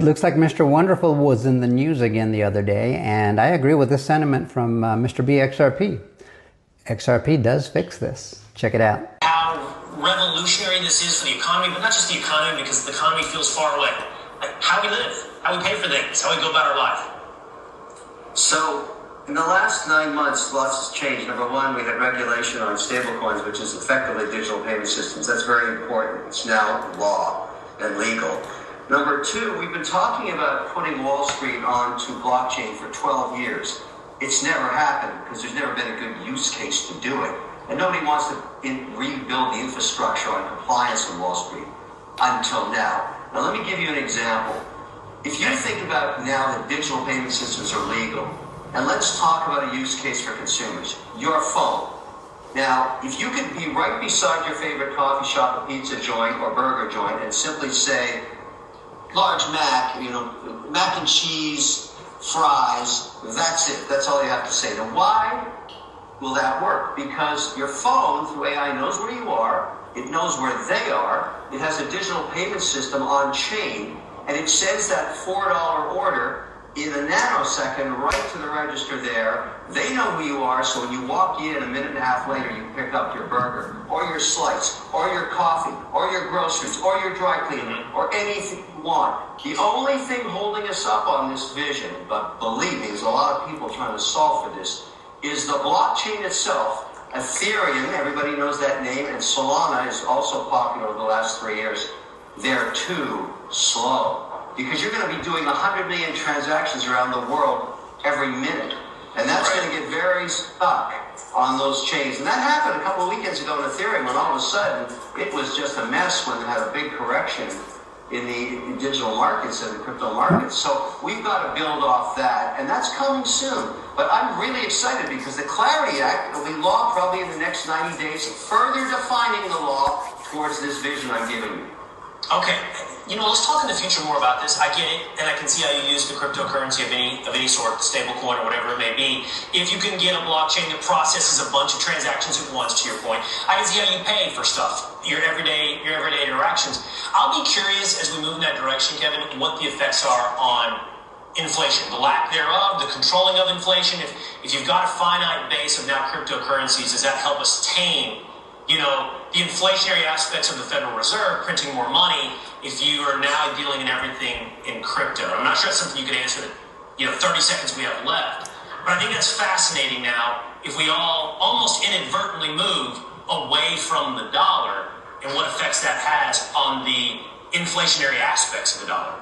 It looks like Mr. Wonderful was in the news again the other day, and I agree with this sentiment from Mr. BXRP. XRP does fix this. Check it out. How revolutionary this is for the economy, but not just the economy, because the economy feels far away. Like how we live, how we pay for things, how we go about our life. So, in the last 9 months, lots has changed. Number one, we had regulation on stablecoins, which is effectively digital payment systems. That's very important. It's now law and legal. Number two, we've been talking about putting Wall Street onto blockchain for 12 years. It's never happened because there's never been a good use case to do it. And nobody wants to rebuild the infrastructure on compliance on Wall Street until now. Now, let me give you an example. If you think about now that digital payment systems are legal, and let's talk about a use case for consumers, your phone. Now, if you could be right beside your favorite coffee shop, or pizza joint, or burger joint, and simply say, large Mac, mac and cheese, fries, that's it. That's all you have to say. Now, why will that work? Because your phone, through AI, knows where you are, it knows where they are, it has a digital payment system on chain, and it sends that $4 order in a nanosecond right to the register there. They know who you are, so when you walk in a minute and a half later, you pick up your burger, or your slice, or your coffee, or your groceries, or your dry cleaning, or anything you want. The only thing holding us up on this vision, but believe me, there's a lot of people trying to solve for this, is the blockchain itself. Ethereum, everybody knows that name, and Solana is also popular over the last 3 years. They're too slow. Because you're going to be doing 100 million transactions around the world every minute. And that's going to get very stuck on those chains. And that happened a couple of weekends ago in Ethereum when all of a sudden it was just a mess when it had a big correction in the digital markets and the crypto markets. So we've got to build off that. And that's coming soon. But I'm really excited because the Clarity Act will be law probably in the next 90 days, further defining the law towards this vision I'm giving you. Okay, let's talk in the future more about this. I get it, and I can see how you use the cryptocurrency of any sort, stablecoin or whatever it may be. If you can get a blockchain that processes a bunch of transactions at once, to your point, I can see how you pay for stuff, your everyday interactions. I'll be curious as we move in that direction, Kevin, what the effects are on inflation, the lack thereof, the controlling of inflation. If you've got a finite base of now cryptocurrencies, does that help us tame the inflationary aspects of the Federal Reserve printing more money if you are now dealing in everything in crypto? I'm not sure that's something you could answer in 30 seconds we have left. But I think that's fascinating now if we all almost inadvertently move away from the dollar and what effects that has on the inflationary aspects of the dollar.